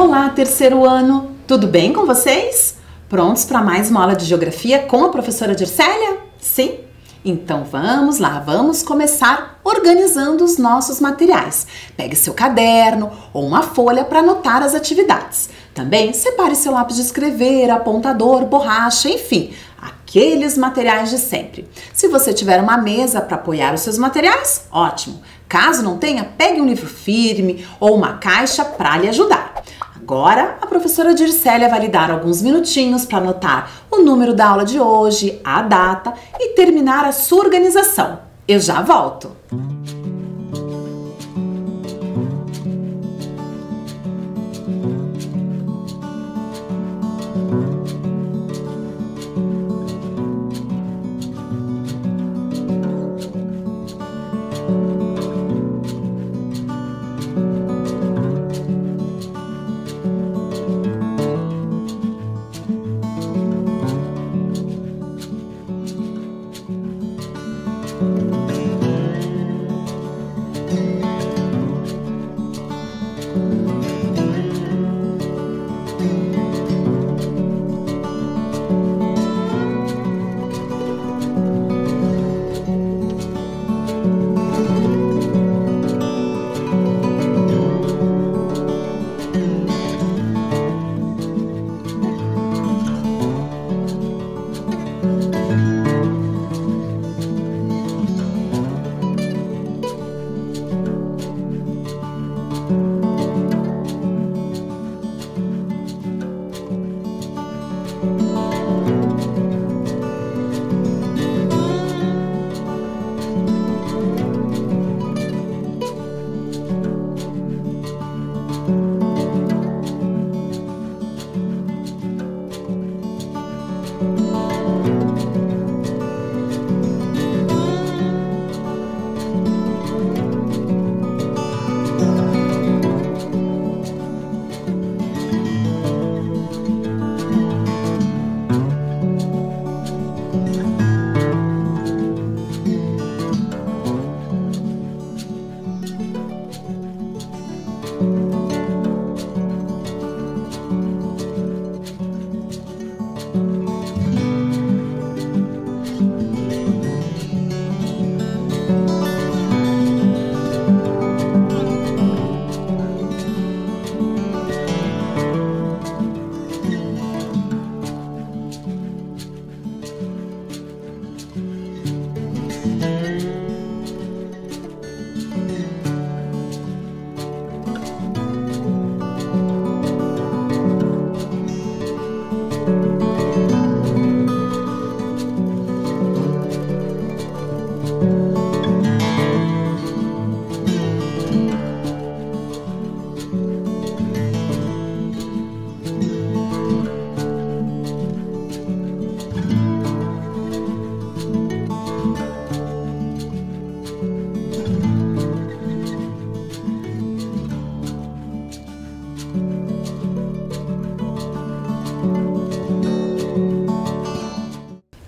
Olá, terceiro ano! Tudo bem com vocês? Prontos para mais uma aula de geografia com a professora Dircélia? Sim? Então vamos lá, vamos começar organizando os nossos materiais. Pegue seu caderno ou uma folha para anotar as atividades. Também separe seu lápis de escrever, apontador, borracha, enfim, aqueles materiais de sempre. Se você tiver uma mesa para apoiar os seus materiais, ótimo. Caso não tenha, pegue um livro firme ou uma caixa para lhe ajudar. Agora, a professora Dircélia vai lhe dar alguns minutinhos para anotar o número da aula de hoje, a data e terminar a sua organização. Eu já volto!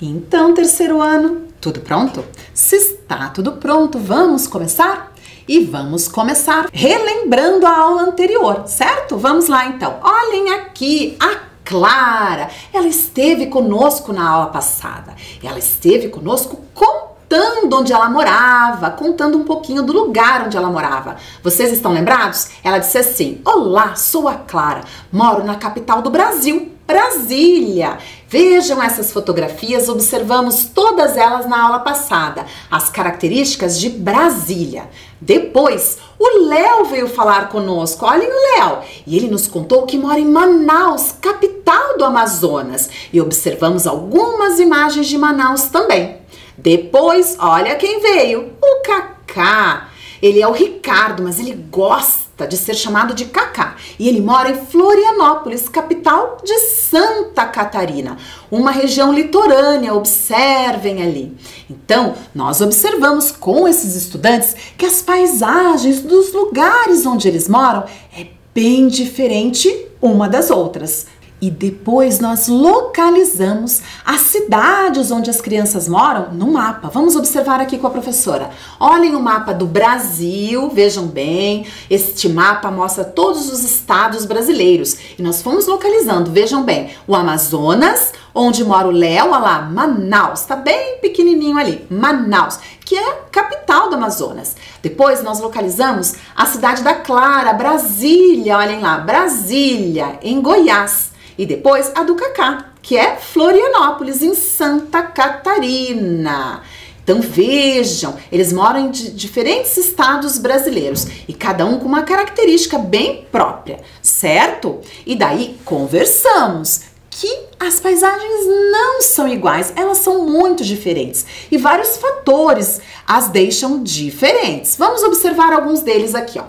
Então, terceiro ano, tudo pronto? Se está tudo pronto, vamos começar? E vamos começar relembrando a aula anterior, certo? Vamos lá então. Olhem aqui a Clara. Ela esteve conosco na aula passada. Ela esteve conosco contando onde ela morava, contando um pouquinho do lugar onde ela morava. Vocês estão lembrados? Ela disse assim: olá, sou a Clara, moro na capital do Brasil, Brasília. Vejam essas fotografias, observamos todas elas na aula passada, as características de Brasília. Depois, o Léo veio falar conosco, olhem o Léo, e ele nos contou que mora em Manaus, capital do Amazonas, e observamos algumas imagens de Manaus também. Depois, olha quem veio, o Cacá. Ele é o Ricardo, mas ele gosta de ser chamado de Cacá. E ele mora em Florianópolis, capital de Santa Catarina, uma região litorânea, observem ali. Então, nós observamos com esses estudantes que as paisagens dos lugares onde eles moram é bem diferente uma das outras. E depois nós localizamos as cidades onde as crianças moram no mapa. Vamos observar aqui com a professora. Olhem o mapa do Brasil, vejam bem. Este mapa mostra todos os estados brasileiros. E nós fomos localizando, vejam bem, o Amazonas, onde mora o Léo, olha lá, Manaus, tá bem pequenininho ali, Manaus, que é a capital do Amazonas. Depois nós localizamos a cidade da Clara, Brasília, olhem lá, Brasília, em Goiás. E depois a do Cacá, que é Florianópolis, em Santa Catarina. Então vejam, eles moram em diferentes estados brasileiros e cada um com uma característica bem própria, certo? E daí conversamos que as paisagens não são iguais, elas são muito diferentes e vários fatores as deixam diferentes. Vamos observar alguns deles aqui, ó.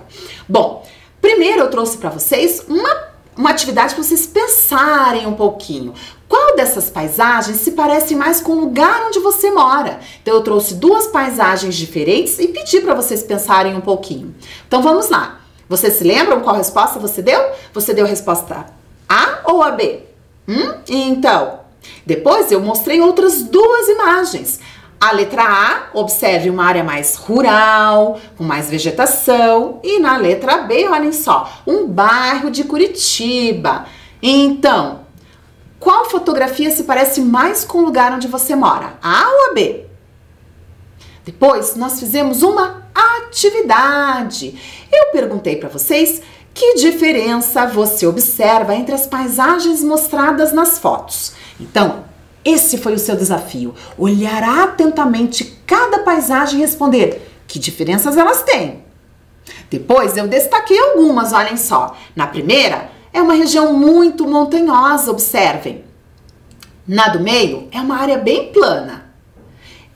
Bom, primeiro eu trouxe para vocês uma atividade para vocês pensarem um pouquinho. Qual dessas paisagens se parece mais com o lugar onde você mora? Então eu trouxe duas paisagens diferentes e pedi para vocês pensarem um pouquinho. Então vamos lá. Vocês se lembram qual resposta você deu? Você deu a resposta A ou a B? Então, depois eu mostrei outras duas imagens. A letra A, observe uma área mais rural, com mais vegetação. E na letra B, olhem só, um bairro de Curitiba. Então, qual fotografia se parece mais com o lugar onde você mora? A ou a B? Depois, nós fizemos uma atividade. Eu perguntei para vocês que diferença você observa entre as paisagens mostradas nas fotos. Então, esse foi o seu desafio, olhar atentamente cada paisagem e responder que diferenças elas têm. Depois eu destaquei algumas, olhem só. Na primeira, é uma região muito montanhosa, observem. Na do meio, é uma área bem plana.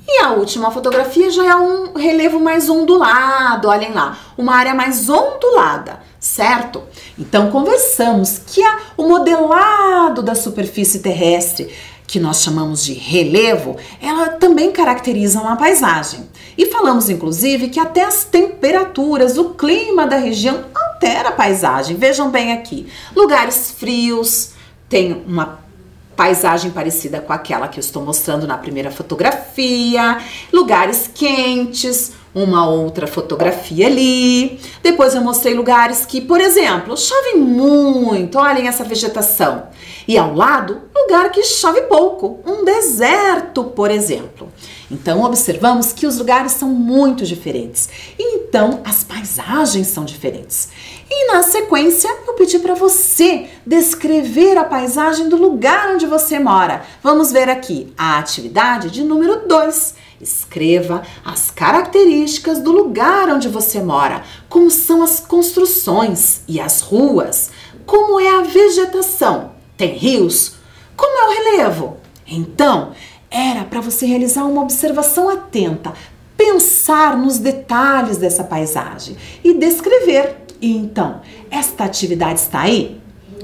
E a última fotografia já é um relevo mais ondulado, olhem lá, uma área mais ondulada, certo? Então conversamos que o modelado da superfície terrestre, que nós chamamos de relevo, ela também caracteriza uma paisagem. E falamos, inclusive, que até as temperaturas, o clima da região altera a paisagem. Vejam bem aqui, lugares frios têm uma paisagem parecida com aquela que eu estou mostrando na primeira fotografia, lugares quentes, uma outra fotografia ali. Depois eu mostrei lugares que, por exemplo, chove muito, olhem essa vegetação. E ao lado, lugar que chove pouco, um deserto, por exemplo. Então observamos que os lugares são muito diferentes. Então as paisagens são diferentes. E na sequência eu pedi para você descrever a paisagem do lugar onde você mora. Vamos ver aqui a atividade de número 2. Escreva as características do lugar onde você mora, como são as construções e as ruas, como é a vegetação, tem rios, como é o relevo. Então, era para você realizar uma observação atenta, pensar nos detalhes dessa paisagem e descrever. E então, esta atividade está aí?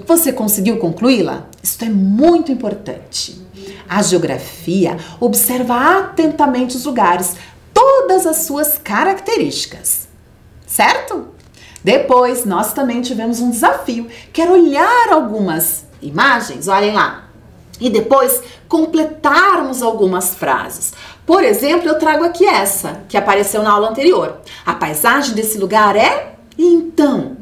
Você conseguiu concluí-la? Isso é muito importante. A geografia observa atentamente os lugares, todas as suas características, certo? Depois, nós também tivemos um desafio, que era olhar algumas imagens, olhem lá, e depois completarmos algumas frases. Por exemplo, eu trago aqui essa, que apareceu na aula anterior. A paisagem desse lugar é... Então,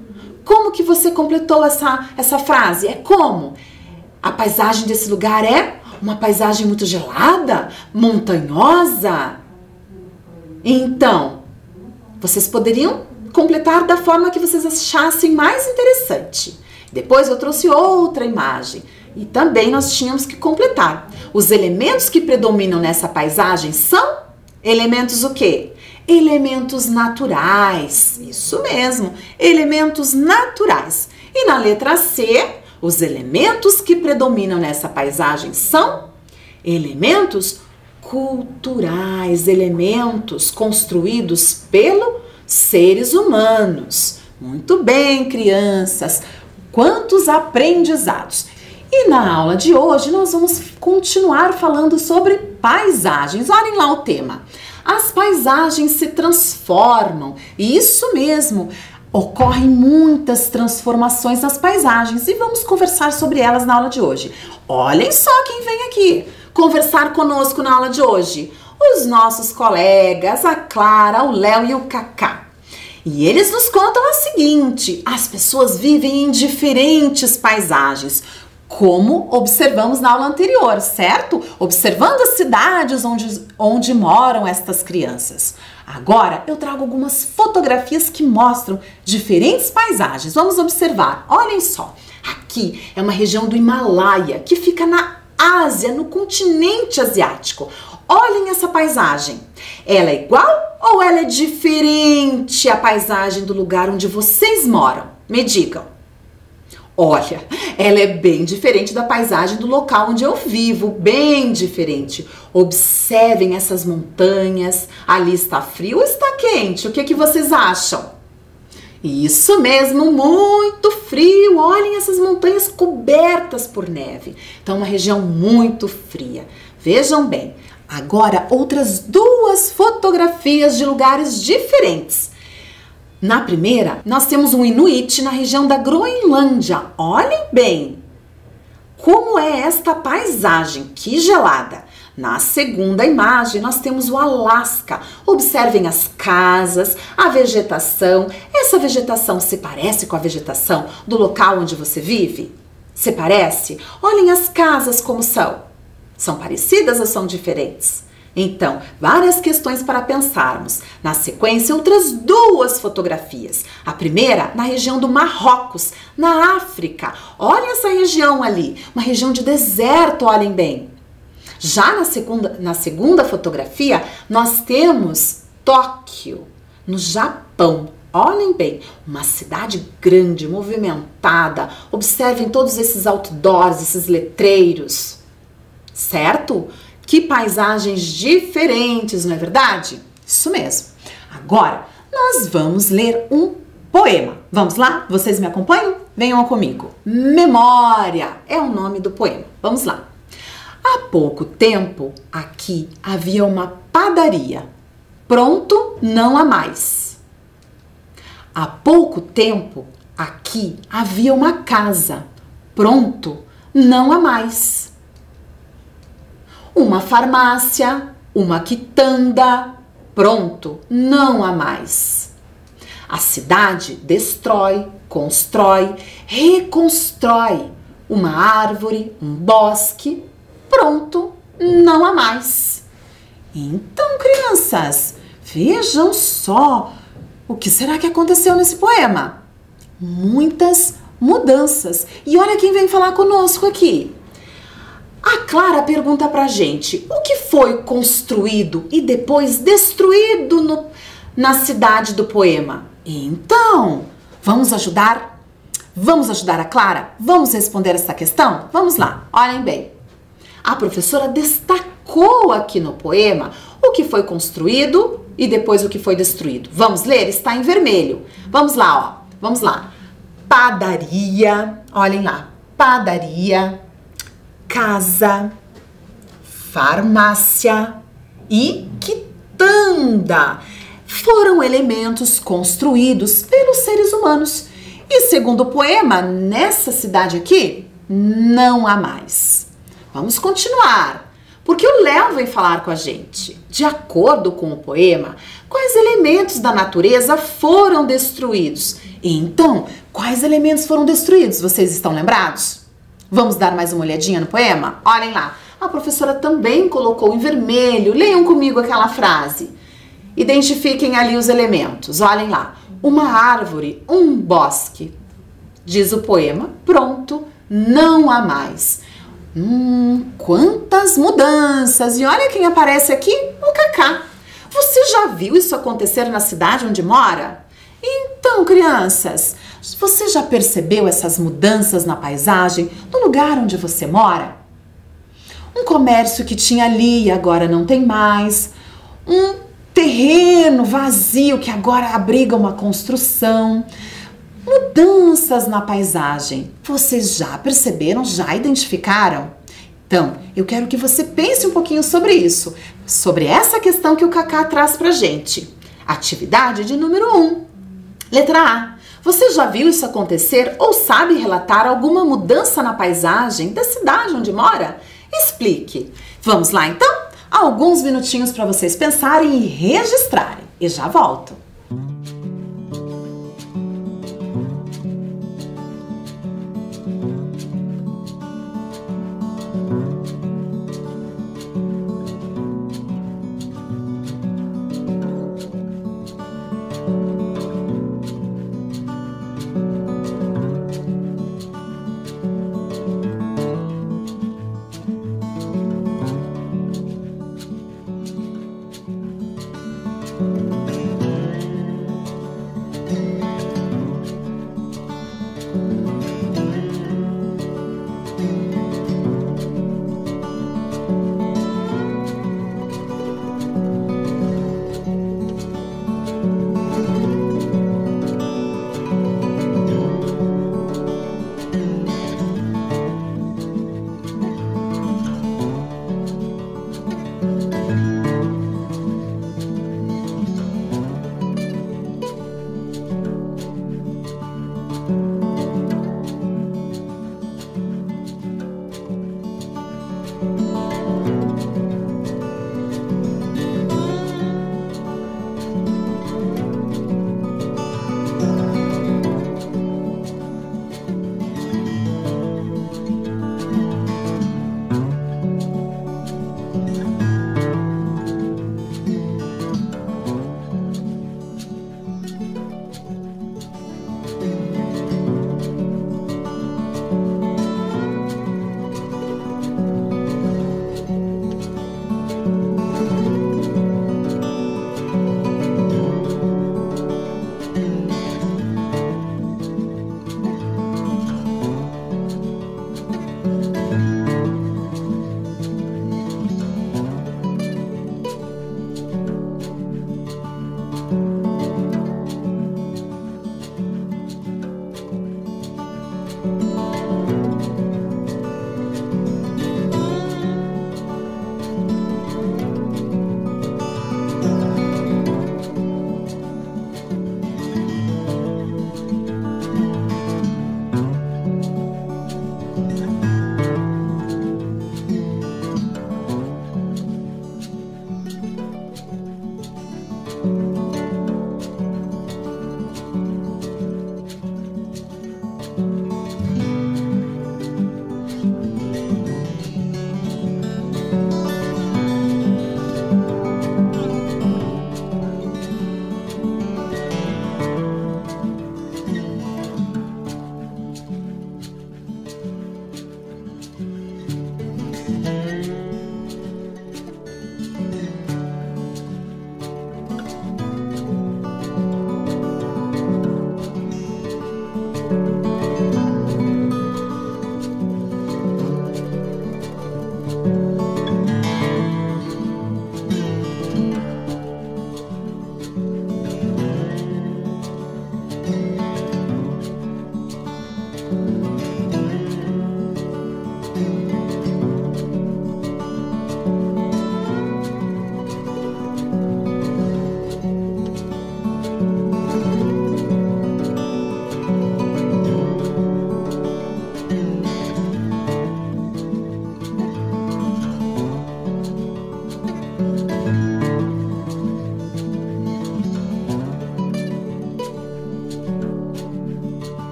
como que você completou essa frase? É como? A paisagem desse lugar é uma paisagem muito gelada, montanhosa. Então, vocês poderiam completar da forma que vocês achassem mais interessante. Depois eu trouxe outra imagem e também nós tínhamos que completar. Os elementos que predominam nessa paisagem são elementos o quê? Elementos naturais. Isso mesmo, elementos naturais. E na letra C, os elementos que predominam nessa paisagem são elementos culturais, elementos construídos pelos seres humanos. Muito bem, crianças, quantos aprendizados! E na aula de hoje nós vamos continuar falando sobre paisagens. Olhem lá o tema. As paisagens se transformam. Isso mesmo. Ocorrem muitas transformações nas paisagens e vamos conversar sobre elas na aula de hoje. Olhem só quem vem aqui conversar conosco na aula de hoje. Os nossos colegas, a Clara, o Léo e o Cacá. E eles nos contam o seguinte: as pessoas vivem em diferentes paisagens, como observamos na aula anterior, certo? Observando as cidades onde moram estas crianças. Agora eu trago algumas fotografias que mostram diferentes paisagens. Vamos observar, olhem só. Aqui é uma região do Himalaia que fica na Ásia, no continente asiático. Olhem essa paisagem. Ela é igual ou ela é diferente à paisagem do lugar onde vocês moram? Me digam. Olha, ela é bem diferente da paisagem do local onde eu vivo, bem diferente. Observem essas montanhas. Ali está frio ou está quente? O que vocês acham? Isso mesmo, muito frio. Olhem essas montanhas cobertas por neve. Então, uma região muito fria. Vejam bem. Agora, outras duas fotografias de lugares diferentes. Na primeira, nós temos um Inuit na região da Groenlândia. Olhem bem como é esta paisagem, que gelada. Na segunda imagem, nós temos o Alasca. Observem as casas, a vegetação. Essa vegetação se parece com a vegetação do local onde você vive? Se parece? Olhem as casas como são. São parecidas ou são diferentes? Então, várias questões para pensarmos. Na sequência, outras duas fotografias. A primeira, na região do Marrocos, na África. Olha essa região ali, uma região de deserto, olhem bem. Já na segunda fotografia, nós temos Tóquio, no Japão. Olhem bem, uma cidade grande, movimentada. Observem todos esses outdoors, esses letreiros, certo? Que paisagens diferentes, não é verdade? Isso mesmo. Agora, nós vamos ler um poema. Vamos lá? Vocês me acompanham? Venham comigo. Memória é o nome do poema. Vamos lá. Há pouco tempo, aqui havia uma padaria. Pronto, não há mais. Há pouco tempo, aqui havia uma casa. Pronto, não há mais. Uma farmácia, uma quitanda, pronto, não há mais. A cidade destrói, constrói, reconstrói. Uma árvore, um bosque, pronto, não há mais. Então, crianças, vejam só, o que será que aconteceu nesse poema? Muitas mudanças. E olha quem vem falar conosco aqui. A Clara pergunta pra gente, o que foi construído e depois destruído na cidade do poema? Então, vamos ajudar? Vamos ajudar a Clara? Vamos responder essa questão? Vamos lá, olhem bem. A professora destacou aqui no poema o que foi construído e depois o que foi destruído. Vamos ler? Está em vermelho. Vamos lá, ó. Vamos lá. Padaria, olhem lá. Padaria, casa, farmácia e quitanda foram elementos construídos pelos seres humanos. E segundo o poema, nessa cidade aqui, não há mais. Vamos continuar, porque o Léo vem falar com a gente. De acordo com o poema, quais elementos da natureza foram destruídos? Então, quais elementos foram destruídos? Vocês estão lembrados? Vamos dar mais uma olhadinha no poema? Olhem lá. A professora também colocou em vermelho. Leiam comigo aquela frase. Identifiquem ali os elementos. Olhem lá. Uma árvore, um bosque. Diz o poema. Pronto, não há mais. Quantas mudanças. E olha quem aparece aqui, o Cacá. Você já viu isso acontecer na cidade onde mora? Então, crianças, você já percebeu essas mudanças na paisagem, no lugar onde você mora? Um comércio que tinha ali e agora não tem mais. Um terreno vazio que agora abriga uma construção. Mudanças na paisagem. Vocês já perceberam, já identificaram? Então, eu quero que você pense um pouquinho sobre isso, sobre essa questão que o Cacá traz pra gente. Atividade de número 1. Letra A. Você já viu isso acontecer ou sabe relatar alguma mudança na paisagem da cidade onde mora? Explique. Vamos lá então? Alguns minutinhos para vocês pensarem e registrarem. E já volto.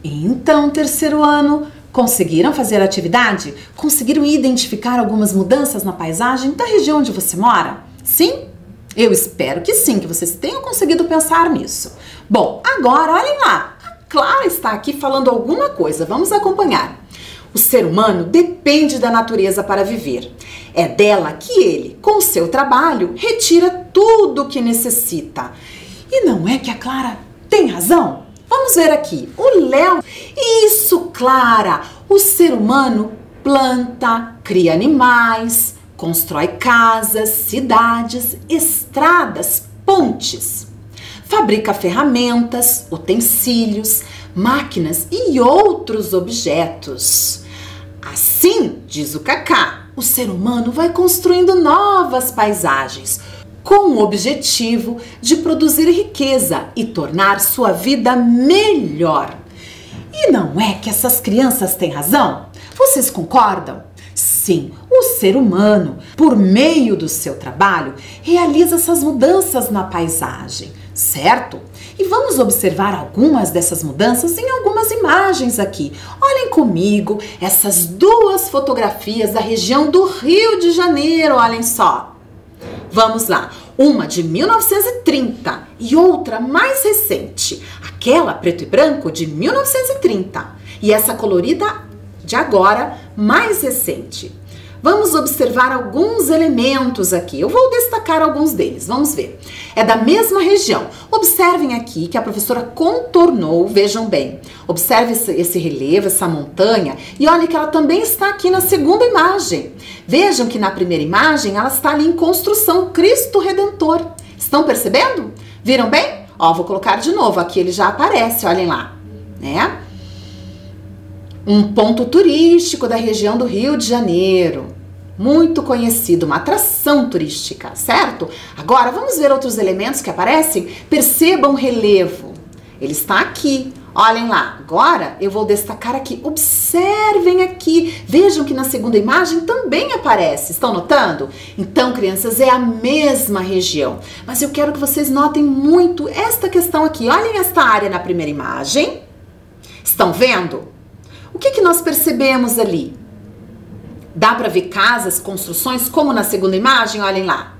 Então, terceiro ano, conseguiram fazer a atividade? Conseguiram identificar algumas mudanças na paisagem da região onde você mora? Sim? Eu espero que sim, que vocês tenham conseguido pensar nisso. Bom, agora olhem lá, a Clara está aqui falando alguma coisa, vamos acompanhar. O ser humano depende da natureza para viver. É dela que ele, com o seu trabalho, retira tudo o que necessita. E não é que a Clara tem razão? Vamos ver aqui, o Léo. Isso, Clara! O ser humano planta, cria animais, constrói casas, cidades, estradas, pontes. Fabrica ferramentas, utensílios, máquinas e outros objetos. Assim, diz o Kaká, o ser humano vai construindo novas paisagens, com o objetivo de produzir riqueza e tornar sua vida melhor. E não é que essas crianças têm razão? Vocês concordam? Sim, o ser humano, por meio do seu trabalho, realiza essas mudanças na paisagem, certo? E vamos observar algumas dessas mudanças em algumas imagens aqui. Olhem comigo essas duas fotografias da região do Rio de Janeiro, olhem só. Vamos lá, uma de 1930 e outra mais recente, aquela preto e branco de 1930 e essa colorida de agora, mais recente. Vamos observar alguns elementos aqui, eu vou destacar alguns deles, vamos ver. É da mesma região, observem aqui que a professora contornou, vejam bem. Observe esse relevo, essa montanha e olhem que ela também está aqui na segunda imagem. Vejam que na primeira imagem ela está ali em construção, Cristo Redentor. Estão percebendo? Viram bem? Ó, vou colocar de novo, aqui ele já aparece, olhem lá, né? Um ponto turístico da região do Rio de Janeiro, muito conhecido, uma atração turística, certo? Agora vamos ver outros elementos que aparecem. Percebam o relevo, ele está aqui, olhem lá. Agora eu vou destacar aqui, observem aqui, vejam que na segunda imagem também aparece, estão notando? Então, crianças, é a mesma região, mas eu quero que vocês notem muito esta questão aqui. Olhem esta área na primeira imagem, estão vendo? O que nós percebemos ali? Dá para ver casas, construções, como na segunda imagem? Olhem lá.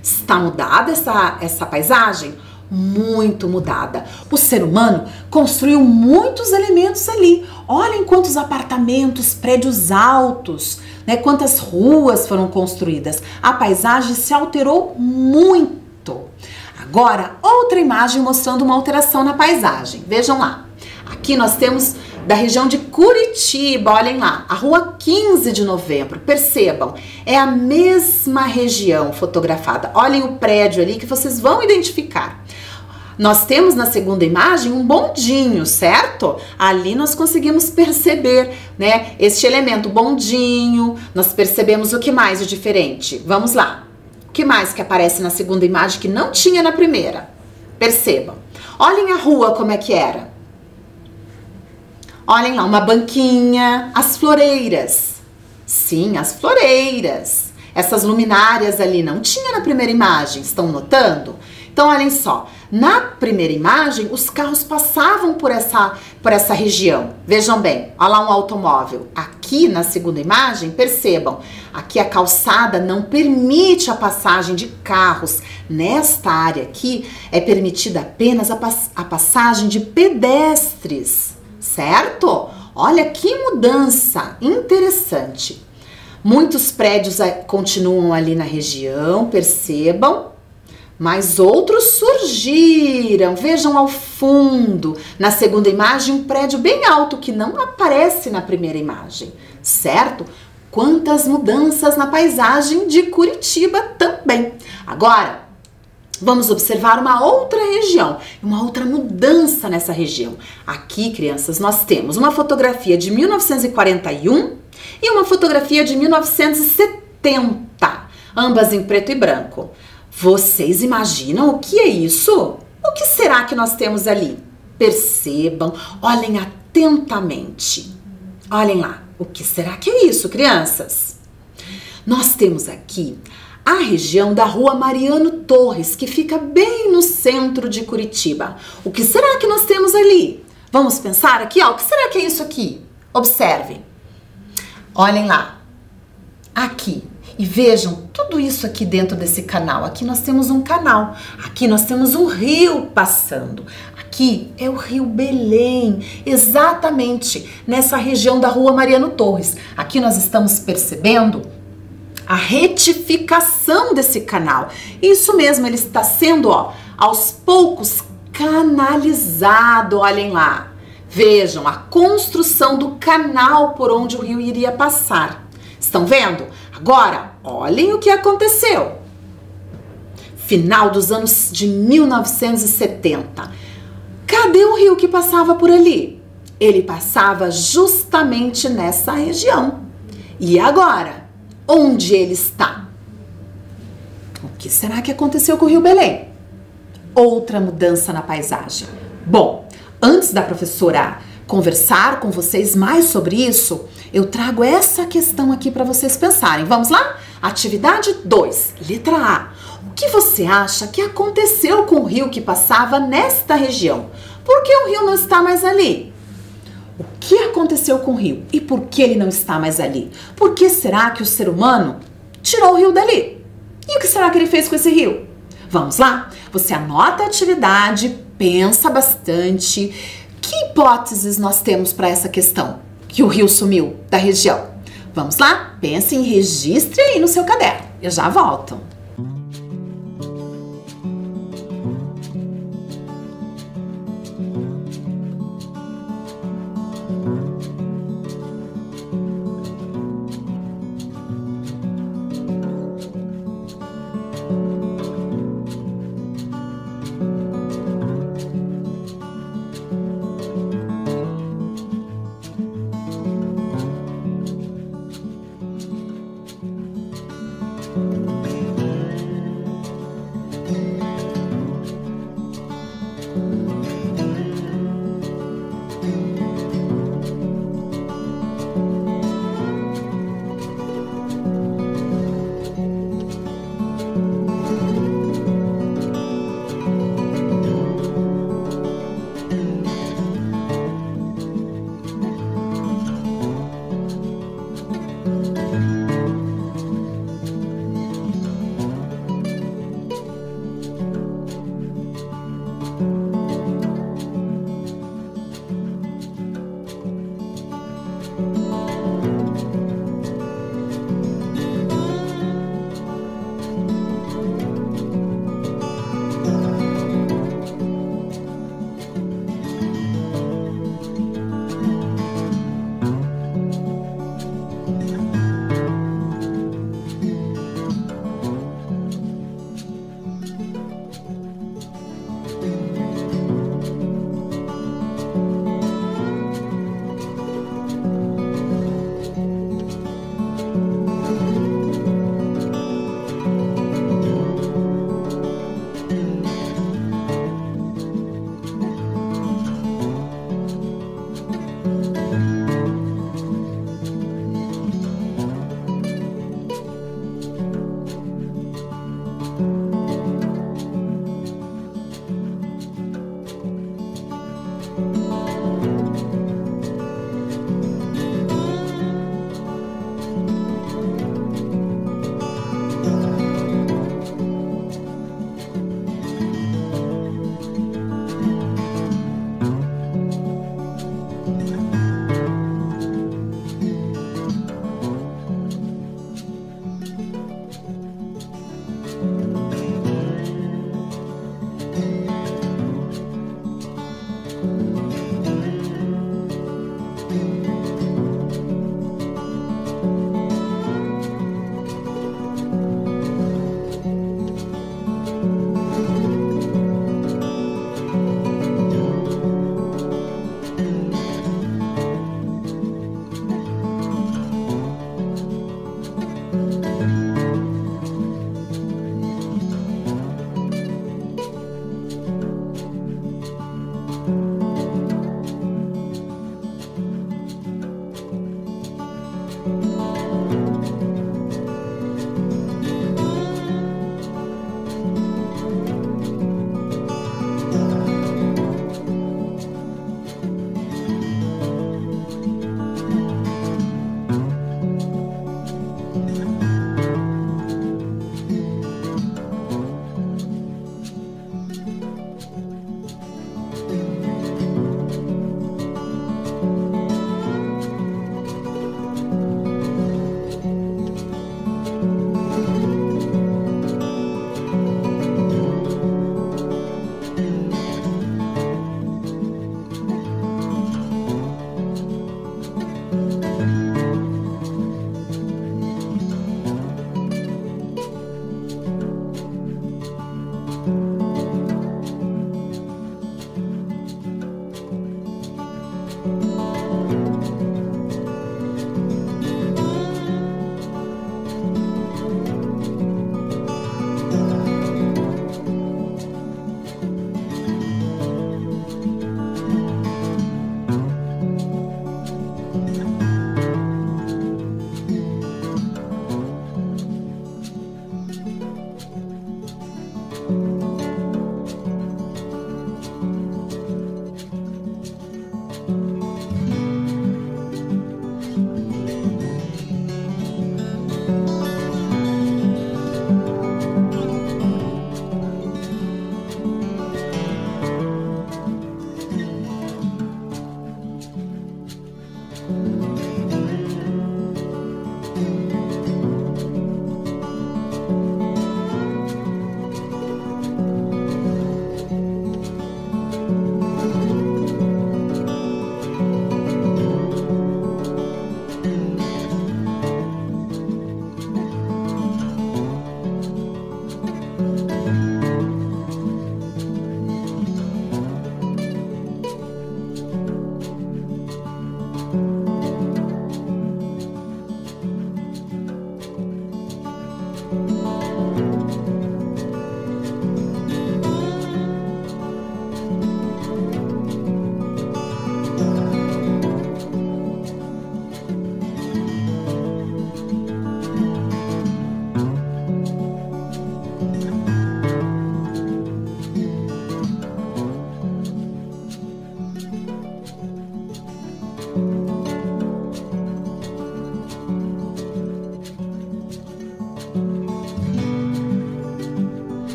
Está mudada essa paisagem? Muito mudada. O ser humano construiu muitos elementos ali. Olhem quantos apartamentos, prédios altos, né? Quantas ruas foram construídas. A paisagem se alterou muito. Agora, outra imagem mostrando uma alteração na paisagem. Vejam lá. Aqui nós temos da região de Curitiba, olhem lá, a rua 15 de novembro, percebam, é a mesma região fotografada. Olhem o prédio ali que vocês vão identificar. Nós temos na segunda imagem um bondinho, certo? Ali nós conseguimos perceber, né, este elemento, bondinho. Nós percebemos o que mais de diferente? Vamos lá. O que mais que aparece na segunda imagem que não tinha na primeira? Percebam. Olhem a rua como é que era. Olhem lá, uma banquinha, as floreiras. Sim, as floreiras. Essas luminárias ali não tinha na primeira imagem, estão notando? Então, olhem só, na primeira imagem, os carros passavam por essa região. Vejam bem, olha lá um automóvel. Aqui na segunda imagem, percebam, aqui a calçada não permite a passagem de carros. Nesta área aqui, é permitida apenas a passagem de pedestres, certo? Olha que mudança interessante. Muitos prédios continuam ali na região, percebam, mas outros surgiram. Vejam ao fundo, na segunda imagem, um prédio bem alto que não aparece na primeira imagem, certo? Quantas mudanças na paisagem de Curitiba também. Agora, vamos observar uma outra região, uma outra mudança nessa região. Aqui, crianças, nós temos uma fotografia de 1941 e uma fotografia de 1970, ambas em preto e branco. Vocês imaginam o que é isso? O que será que nós temos ali? Percebam, olhem atentamente. Olhem lá, o que será que é isso, crianças? Nós temos aqui a região da Rua Mariano Torres, que fica bem no centro de Curitiba. O que será que nós temos ali? Vamos pensar aqui, ó, o que será que é isso aqui? Observem. Olhem lá. Aqui. E vejam tudo isso aqui dentro desse canal. Aqui nós temos um canal. Aqui nós temos um rio passando. Aqui é o Rio Belém, exatamente nessa região da Rua Mariano Torres. Aqui nós estamos percebendo a retificação desse canal. Isso mesmo, ele está sendo, ó, aos poucos canalizado. Olhem lá. Vejam a construção do canal por onde o rio iria passar. Estão vendo? Agora, olhem o que aconteceu. Final dos anos de 1970. Cadê o rio que passava por ali? Ele passava justamente nessa região. E agora? Onde ele está? O que será que aconteceu com o Rio Belém? Outra mudança na paisagem. Bom, antes da professora conversar com vocês mais sobre isso, eu trago essa questão aqui para vocês pensarem. Vamos lá? Atividade 2, letra A. O que você acha que aconteceu com o rio que passava nesta região? Por que o rio não está mais ali? O que aconteceu com o rio e por que ele não está mais ali? Por que será que o ser humano tirou o rio dali? E o que será que ele fez com esse rio? Vamos lá? Você anota a atividade, pensa bastante. Que hipóteses nós temos para essa questão? Que o rio sumiu da região. Vamos lá? Pense e registre aí no seu caderno. Eu já volto.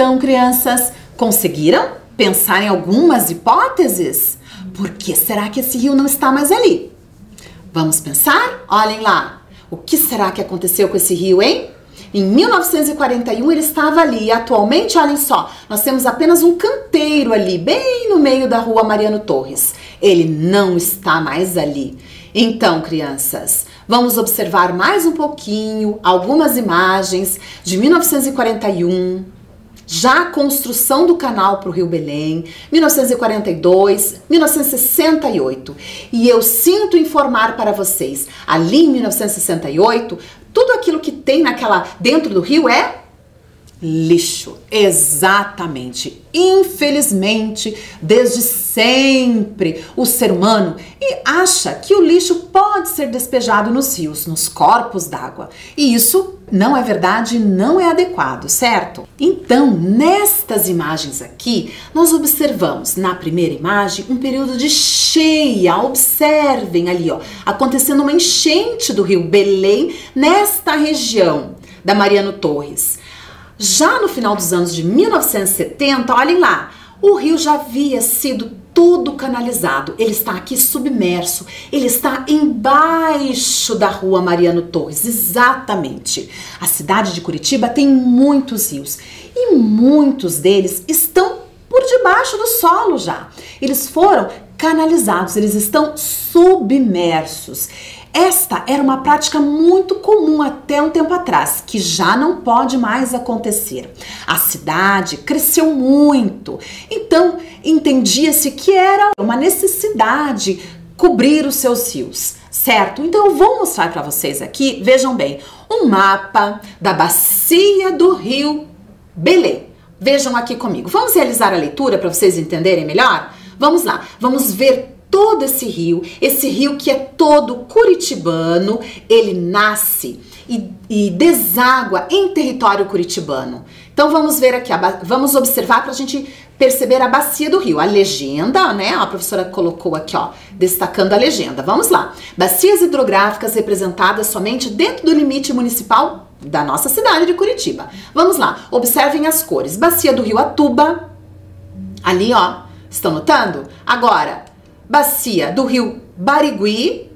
Então, crianças, conseguiram pensar em algumas hipóteses? Por que será que esse rio não está mais ali? Vamos pensar? Olhem lá. O que será que aconteceu com esse rio, hein? Em 1941 ele estava ali e atualmente, olhem só, nós temos apenas um canteiro ali, bem no meio da rua Mariano Torres. Ele não está mais ali. Então, crianças, vamos observar mais um pouquinho algumas imagens de 1941, já a construção do canal para o Rio Belém, 1942, 1968. E eu sinto informar para vocês, ali em 1968, tudo aquilo que tem dentro do rio é lixo. Exatamente. Infelizmente, desde sempre, o ser humano acha que o lixo pode ser despejado nos rios, nos corpos d'água. E isso não é verdade, não é adequado, certo? Então, nestas imagens aqui, nós observamos na primeira imagem um período de cheia. Observem ali, ó, acontecendo uma enchente do rio Belém nesta região da Mariano Torres. Já no final dos anos de 1970, olhem lá, o rio já havia sido todo canalizado. Ele está aqui submerso, ele está embaixo da rua Mariano Torres, exatamente. A cidade de Curitiba tem muitos rios e muitos deles estão por debaixo do solo já. Eles foram canalizados, eles estão submersos. Esta era uma prática muito comum até um tempo atrás, que já não pode mais acontecer. A cidade cresceu muito, então entendia-se que era uma necessidade cobrir os seus rios, certo? Então eu vou mostrar para vocês aqui, vejam bem, um mapa da bacia do Rio Belém. Vejam aqui comigo. Vamos realizar a leitura para vocês entenderem melhor? Vamos lá, vamos ver todo esse rio que é todo curitibano, ele nasce e deságua em território curitibano. Então vamos ver aqui, vamos observar para a gente perceber a bacia do rio. A legenda, né? A professora colocou aqui, ó, destacando a legenda. Vamos lá. Bacias hidrográficas representadas somente dentro do limite municipal da nossa cidade de Curitiba. Vamos lá, observem as cores. Bacia do rio Atuba, ali, ó, estão notando? Agora, bacia do rio Barigui,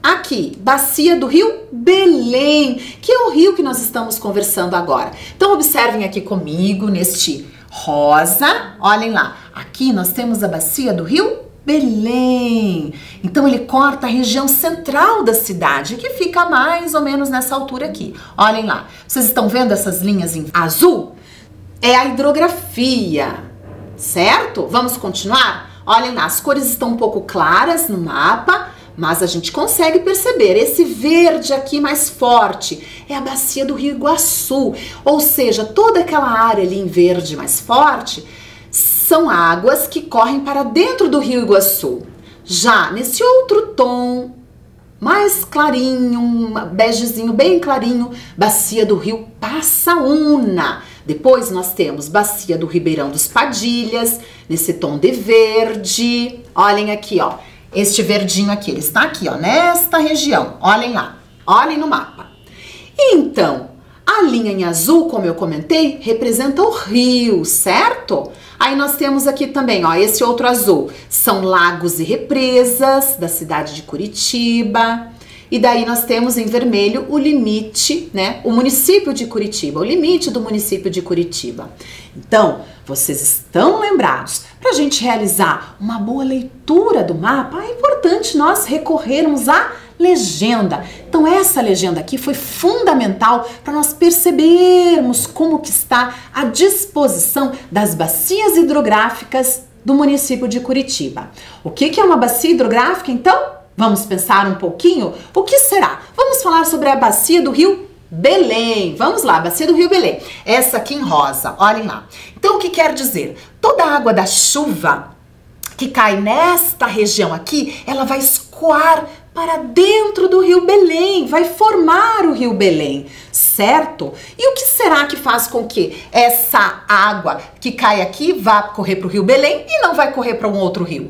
aqui, bacia do rio Belém, que é o rio que nós estamos conversando agora. Então observem aqui comigo neste rosa, olhem lá, aqui nós temos a bacia do rio Belém. Então ele corta a região central da cidade, que fica mais ou menos nessa altura aqui. Olhem lá, vocês estão vendo essas linhas em azul? É a hidrografia, certo? Vamos continuar? Olhem lá, as cores estão um pouco claras no mapa, mas a gente consegue perceber, esse verde aqui mais forte é a bacia do Rio Iguaçu, ou seja, toda aquela área ali em verde mais forte são águas que correm para dentro do Rio Iguaçu. Já nesse outro tom mais clarinho, um begezinho bem clarinho, bacia do Rio Passaúna. Depois nós temos bacia do Ribeirão dos Padilhas, nesse tom de verde. Olhem aqui, ó, este verdinho aqui, ele está aqui, ó, nesta região. Olhem lá, olhem no mapa. Então, a linha em azul, como eu comentei, representa o rio, certo? Aí nós temos aqui também, ó, esse outro azul, são lagos e represas da cidade de Curitiba. E daí nós temos em vermelho o limite, né? O município de Curitiba, o limite do município de Curitiba. Então, vocês estão lembrados? Para a gente realizar uma boa leitura do mapa, é importante nós recorrermos à legenda. Então, essa legenda aqui foi fundamental para nós percebermos como que está a disposição das bacias hidrográficas do município de Curitiba. O que é uma bacia hidrográfica, então? Vamos pensar um pouquinho? O que será? Vamos falar sobre a bacia do Rio Belém. Vamos lá, bacia do Rio Belém. Essa aqui em rosa, olhem lá. Então, o que quer dizer? Toda a água da chuva que cai nesta região aqui, ela vai escoar para dentro do Rio Belém, vai formar o Rio Belém, certo? E o que será que faz com que essa água que cai aqui vá correr para o Rio Belém e não vai correr para um outro rio?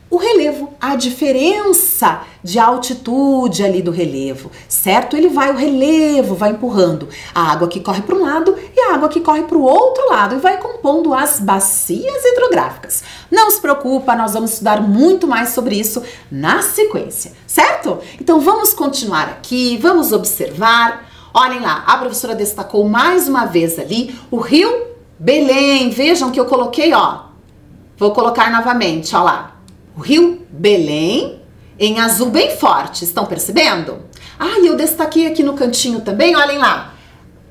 o relevo, a diferença de altitude ali do relevo, certo? O relevo vai empurrando a água que corre para um lado e a água que corre para o outro lado e vai compondo as bacias hidrográficas. Não se preocupa, nós vamos estudar muito mais sobre isso na sequência, certo? Então vamos continuar aqui, vamos observar. Olhem lá, a professora destacou mais uma vez ali o Rio Belém. Vejam que eu coloquei, ó. Vou colocar novamente, ó lá. O Rio Belém em azul bem forte, estão percebendo? Ah, e eu destaquei aqui no cantinho também, olhem lá.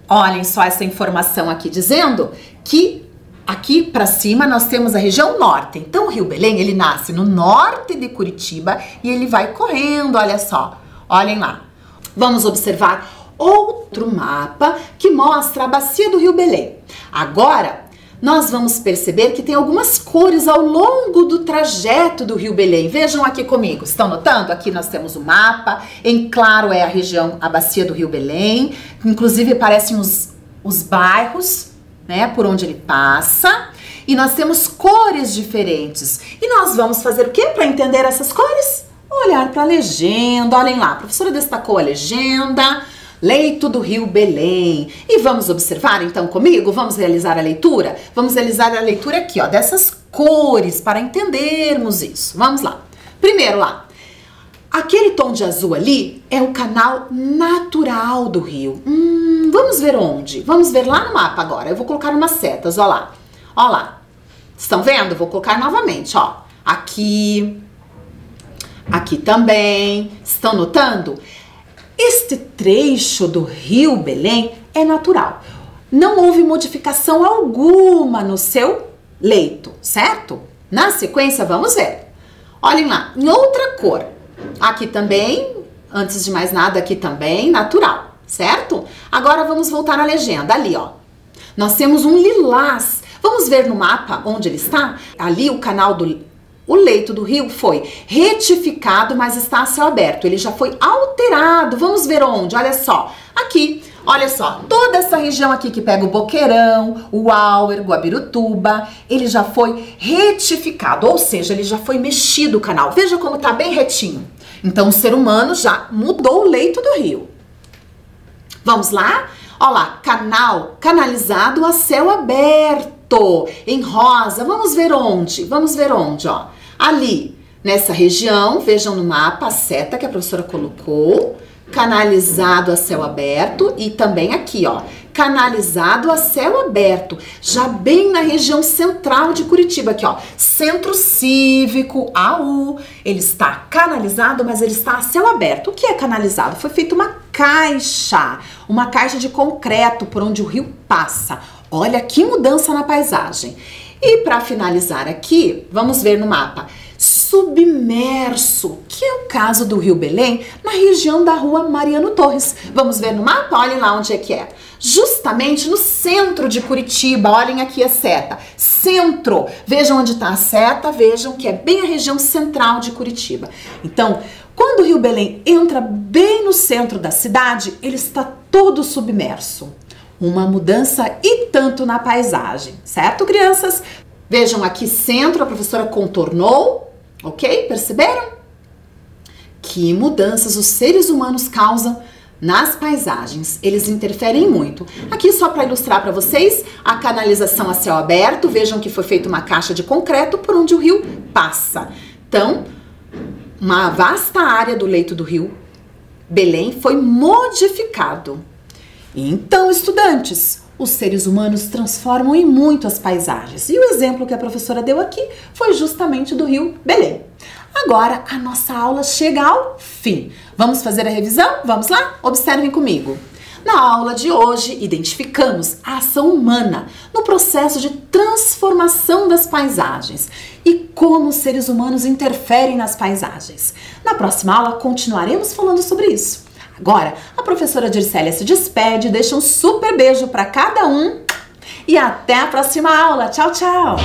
Olhem só essa informação aqui dizendo que aqui para cima nós temos a região norte. Então o Rio Belém, ele nasce no norte de Curitiba e ele vai correndo, olha só. Olhem lá. Vamos observar outro mapa que mostra a bacia do Rio Belém. Agora, nós vamos perceber que tem algumas cores ao longo do trajeto do Rio Belém. Vejam aqui comigo, estão notando? Aqui nós temos o mapa, em claro é a região, a bacia do Rio Belém, inclusive aparecem os bairros, né, por onde ele passa, e nós temos cores diferentes. E nós vamos fazer o que para entender essas cores? Olhar para a legenda, olhem lá, a professora destacou a legenda, leito do Rio Belém. E vamos observar então comigo, vamos realizar a leitura? Vamos realizar a leitura aqui, ó, dessas cores para entendermos isso. Vamos lá. Primeiro lá, aquele tom de azul ali é o canal natural do rio. Vamos ver onde? Vamos ver lá no mapa agora. Eu vou colocar umas setas, ó lá. Ó lá. Estão vendo? Vou colocar novamente, ó. Aqui. Aqui também. Estão notando? Este trecho do Rio Belém é natural. Não houve modificação alguma no seu leito, certo? Na sequência, vamos ver. Olhem lá, em outra cor. Aqui também, antes de mais nada, aqui também, natural, certo? Agora vamos voltar à legenda. Ali, ó. Nós temos um lilás. Vamos ver no mapa onde ele está? Ali o canal do... O leito do rio foi retificado, mas está a céu aberto. Ele já foi alterado. Vamos ver onde? Olha só. Aqui, olha só. Toda essa região aqui que pega o Boqueirão, o Auer, Guabirutuba, ele já foi retificado. Ou seja, ele já foi mexido o canal. Veja como tá bem retinho. Então, o ser humano já mudou o leito do rio. Vamos lá? Olha lá. Canal canalizado a céu aberto. Em rosa. Vamos ver onde? Vamos ver onde, ó. Ali, nessa região, vejam no mapa a seta que a professora colocou, canalizado a céu aberto e também aqui, ó, canalizado a céu aberto, já bem na região central de Curitiba, aqui, ó, Centro Cívico, AU, ele está canalizado, mas ele está a céu aberto. O que é canalizado? Foi feita uma caixa de concreto por onde o rio passa. Olha que mudança na paisagem. E para finalizar aqui, vamos ver no mapa. Submerso, que é o caso do Rio Belém, na região da rua Mariano Torres. Vamos ver no mapa? Olhem lá onde é que é. Justamente no centro de Curitiba. Olhem aqui a seta. Centro. Vejam onde está a seta. Vejam que é bem a região central de Curitiba. Então, quando o Rio Belém entra bem no centro da cidade, ele está todo submerso. Uma mudança e tanto na paisagem, certo, crianças? Vejam aqui centro, a professora contornou, ok? Perceberam? Que mudanças os seres humanos causam nas paisagens. Eles interferem muito. Aqui só para ilustrar para vocês, a canalização a céu aberto. Vejam que foi feita uma caixa de concreto por onde o rio passa. Então, uma vasta área do leito do Rio Belém foi modificado. Então, estudantes, os seres humanos transformam em muito as paisagens. E o exemplo que a professora deu aqui foi justamente do Rio Belém. Agora, a nossa aula chega ao fim. Vamos fazer a revisão? Vamos lá? Observem comigo. Na aula de hoje, identificamos a ação humana no processo de transformação das paisagens e como os seres humanos interferem nas paisagens. Na próxima aula, continuaremos falando sobre isso. Agora, a professora Dircélia se despede, deixa um super beijo para cada um e até a próxima aula. Tchau, tchau!